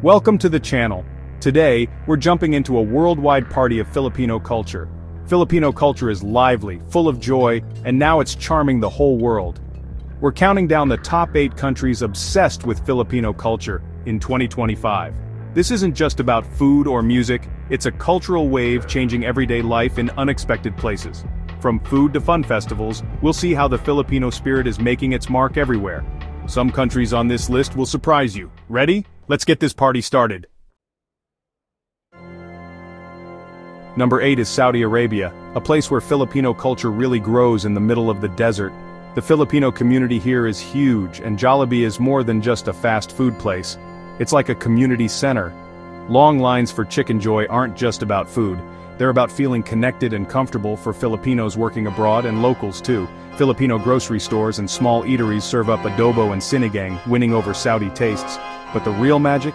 Welcome to the channel. Today, we're jumping into a worldwide party of Filipino culture. Filipino culture is lively, full of joy, and now it's charming the whole world. We're counting down the top 8 countries obsessed with Filipino culture in 2025. This isn't just about food or music, it's a cultural wave changing everyday life in unexpected places. From food to fun festivals, we'll see how the Filipino spirit is making its mark everywhere. Some countries on this list will surprise you. Ready? Let's get this party started. Number 8 is Saudi Arabia, a place where Filipino culture really grows in the middle of the desert. The Filipino community here is huge, and Jollibee is more than just a fast food place. It's like a community center. Long lines for Chickenjoy aren't just about food. They're about feeling connected and comfortable for Filipinos working abroad and locals too. Filipino grocery stores and small eateries serve up adobo and sinigang, winning over Saudi tastes. But the real magic?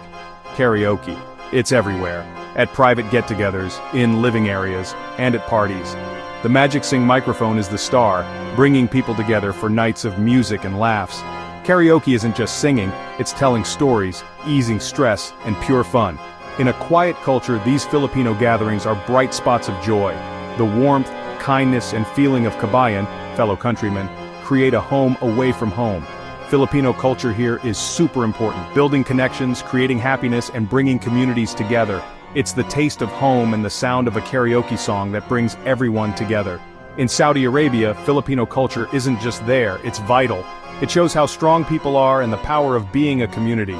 Karaoke. It's everywhere. At private get-togethers, in living areas, and at parties. The Magic Sing microphone is the star, bringing people together for nights of music and laughs. Karaoke isn't just singing, it's telling stories, easing stress, and pure fun. In a quiet culture, these Filipino gatherings are bright spots of joy. The warmth, kindness, and feeling of kabayan, fellow countrymen, create a home away from home. Filipino culture here is super important, building connections, creating happiness, and bringing communities together. It's the taste of home and the sound of a karaoke song that brings everyone together. In Saudi Arabia, Filipino culture isn't just there, it's vital. It shows how strong people are and the power of being a community.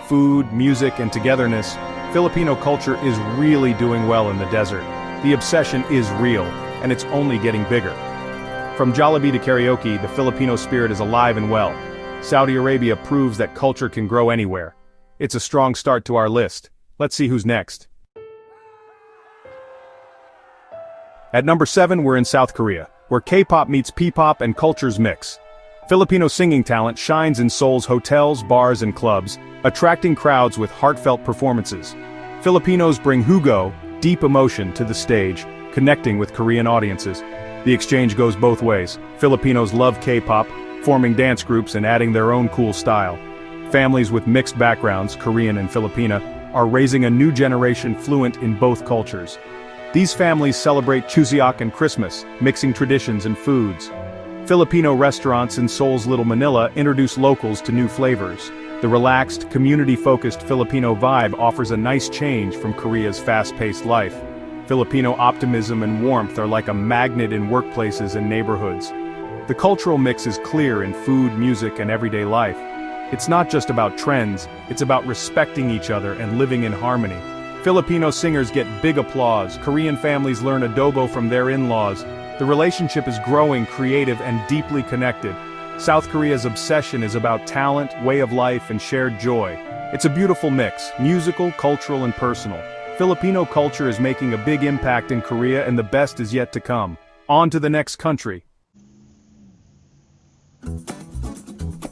Food, music, and togetherness, Filipino culture is really doing well in the desert. The obsession is real, and it's only getting bigger. From Jollibee to karaoke, the Filipino spirit is alive and well. Saudi Arabia proves that culture can grow anywhere. It's a strong start to our list. Let's see who's next. At number 7, we're in South Korea, where K-pop meets P-pop and cultures mix. Filipino singing talent shines in Seoul's hotels, bars, and clubs, attracting crowds with heartfelt performances. Filipinos bring hugo, deep emotion, to the stage, connecting with Korean audiences. The exchange goes both ways. Filipinos love K-pop, forming dance groups and adding their own cool style. Families with mixed backgrounds, Korean and Filipina, are raising a new generation fluent in both cultures. These families celebrate Chuseok and Christmas, mixing traditions and foods. Filipino restaurants in Seoul's Little Manila introduce locals to new flavors. The relaxed, community-focused Filipino vibe offers a nice change from Korea's fast-paced life. Filipino optimism and warmth are like a magnet in workplaces and neighborhoods. The cultural mix is clear in food, music, and everyday life. It's not just about trends, it's about respecting each other and living in harmony. Filipino singers get big applause, Korean families learn adobo from their in-laws. The relationship is growing, creative, and deeply connected. South Korea's obsession is about talent, way of life, and shared joy. It's a beautiful mix, musical, cultural, and personal. Filipino culture is making a big impact in Korea, and the best is yet to come. On to the next country.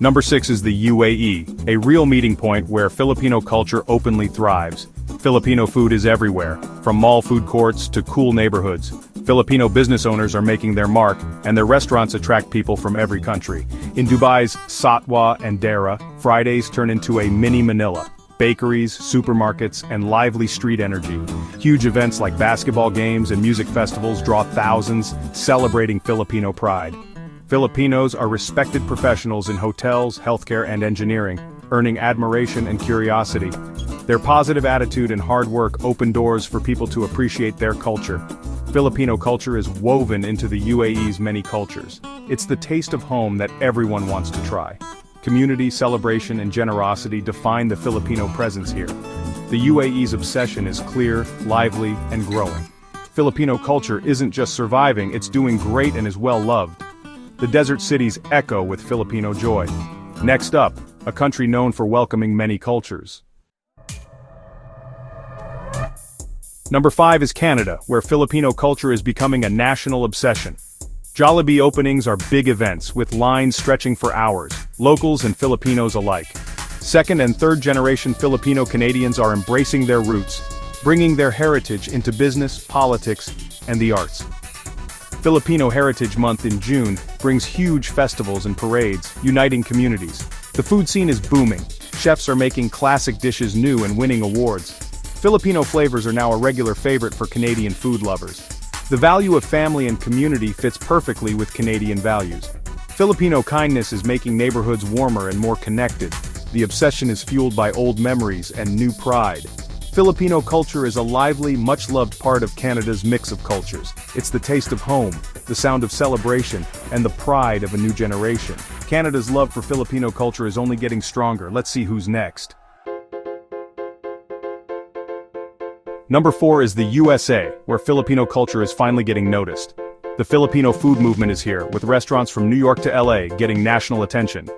Number 6 is the UAE, a real meeting point where Filipino culture openly thrives. Filipino food is everywhere, from mall food courts to cool neighborhoods. Filipino business owners are making their mark, and their restaurants attract people from every country. In Dubai's Satwa and Dera, Fridays turn into a mini Manila. Bakeries, supermarkets, and lively street energy. Huge events like basketball games and music festivals draw thousands, celebrating Filipino pride. Filipinos are respected professionals in hotels, healthcare, and engineering, earning admiration and curiosity. Their positive attitude and hard work open doors for people to appreciate their culture. Filipino culture is woven into the UAE's many cultures. It's the taste of home that everyone wants to try. Community, celebration, and generosity define the Filipino presence here. The UAE's obsession is clear, lively, and growing. Filipino culture isn't just surviving, it's doing great and is well loved. The desert cities echo with Filipino joy. Next up, a country known for welcoming many cultures. Number 5 is Canada, where Filipino culture is becoming a national obsession. Jollibee openings are big events, with lines stretching for hours, locals and Filipinos alike. Second and third generation Filipino Canadians are embracing their roots, bringing their heritage into business, politics, and the arts. Filipino Heritage Month in June brings huge festivals and parades, uniting communities. The food scene is booming. Chefs are making classic dishes new and winning awards. Filipino flavors are now a regular favorite for Canadian food lovers. The value of family and community fits perfectly with Canadian values. Filipino kindness is making neighborhoods warmer and more connected. The obsession is fueled by old memories and new pride. Filipino culture is a lively, much-loved part of Canada's mix of cultures. It's the taste of home, the sound of celebration, and the pride of a new generation. Canada's love for Filipino culture is only getting stronger. Let's see who's next. Number 4 is the USA, where Filipino culture is finally getting noticed. The Filipino food movement is here, with restaurants from New York to LA getting national attention.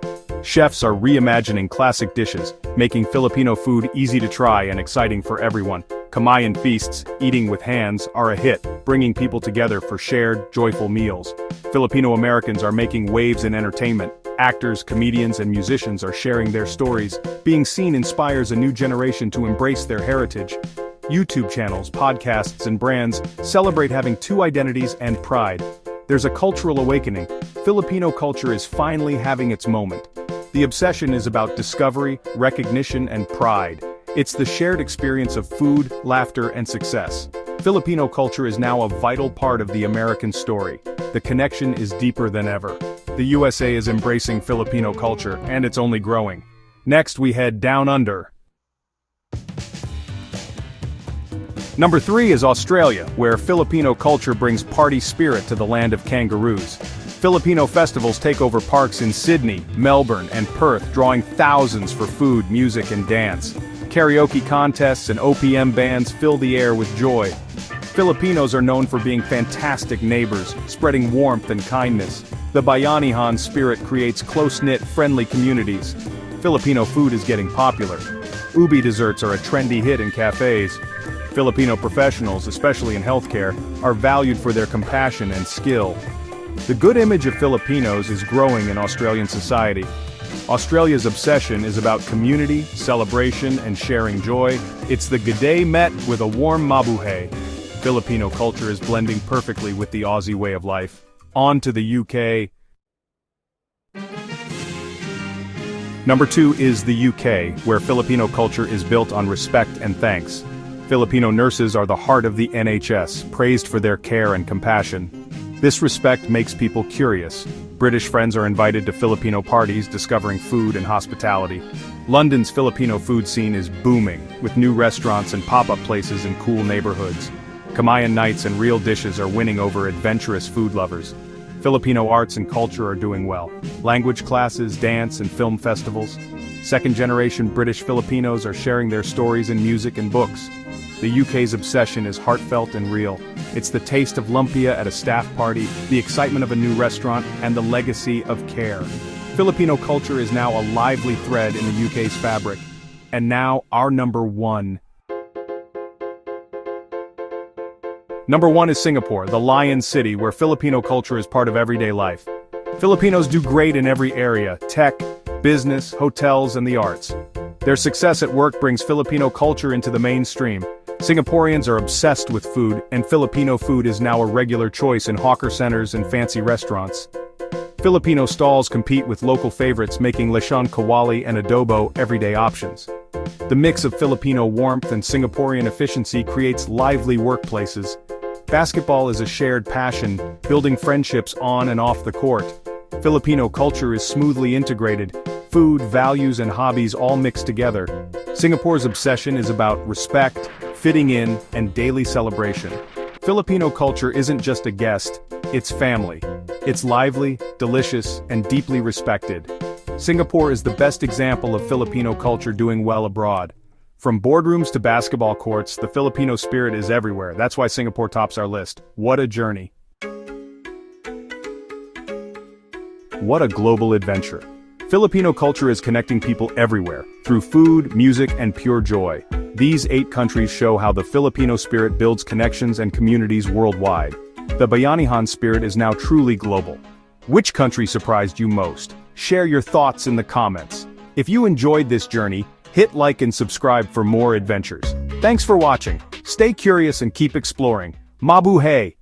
Chefs are reimagining classic dishes, making Filipino food easy to try and exciting for everyone. Kamayan feasts, eating with hands, are a hit, bringing people together for shared, joyful meals. Filipino Americans are making waves in entertainment. Actors, comedians, and musicians are sharing their stories. Being seen inspires a new generation to embrace their heritage. YouTube channels, podcasts, and brands celebrate having two identities and pride. There's a cultural awakening. Filipino culture is finally having its moment. The obsession is about discovery, recognition, and pride. It's the shared experience of food, laughter, and success. Filipino culture is now a vital part of the American story. The connection is deeper than ever. The USA is embracing Filipino culture, and it's only growing. Next, we head down under. Number 3 is Australia, where Filipino culture brings party spirit to the land of kangaroos. Filipino festivals take over parks in Sydney, Melbourne, and Perth, drawing thousands for food, music, and dance. Karaoke contests and OPM bands fill the air with joy. Filipinos are known for being fantastic neighbors, spreading warmth and kindness. The Bayanihan spirit creates close-knit, friendly communities. Filipino food is getting popular. Ubi desserts are a trendy hit in cafes. Filipino professionals, especially in healthcare, are valued for their compassion and skill. The good image of Filipinos is growing in Australian society. Australia's obsession is about community, celebration, and sharing joy. It's the G'day met with a warm Mabuhay. Filipino culture is blending perfectly with the Aussie way of life. On to the UK. Number 2 is the UK, where Filipino culture is built on respect and thanks. Filipino nurses are the heart of the NHS, praised for their care and compassion. This respect makes people curious. British friends are invited to Filipino parties, discovering food and hospitality. London's Filipino food scene is booming, with new restaurants and pop-up places in cool neighborhoods. Kamayan nights and real dishes are winning over adventurous food lovers. Filipino arts and culture are doing well. Language classes, dance, and film festivals. Second-generation British Filipinos are sharing their stories in music and books. The UK's obsession is heartfelt and real. It's the taste of lumpia at a staff party, the excitement of a new restaurant, and the legacy of care. Filipino culture is now a lively thread in the UK's fabric. And now, our number 1. Number 1 is Singapore, the Lion City, where Filipino culture is part of everyday life. Filipinos do great in every area: tech, business, hotels, and the arts. Their success at work brings Filipino culture into the mainstream. Singaporeans are obsessed with food, and Filipino food is now a regular choice in hawker centers and fancy restaurants. Filipino stalls compete with local favorites, making lechon kawali and adobo everyday options. The mix of Filipino warmth and Singaporean efficiency creates lively workplaces. Basketball is a shared passion, building friendships on and off the court. Filipino culture is smoothly integrated. Food, values, and hobbies all mixed together. Singapore's obsession is about respect, fitting in, and daily celebration. Filipino culture isn't just a guest, it's family. It's lively, delicious, and deeply respected. Singapore is the best example of Filipino culture doing well abroad. From boardrooms to basketball courts, the Filipino spirit is everywhere. That's why Singapore tops our list. What a journey. What a global adventure. Filipino culture is connecting people everywhere, through food, music, and pure joy. These 8 countries show how the Filipino spirit builds connections and communities worldwide. The Bayanihan spirit is now truly global. Which country surprised you most? Share your thoughts in the comments. If you enjoyed this journey, hit like and subscribe for more adventures. Thanks for watching. Stay curious and keep exploring. Mabuhay!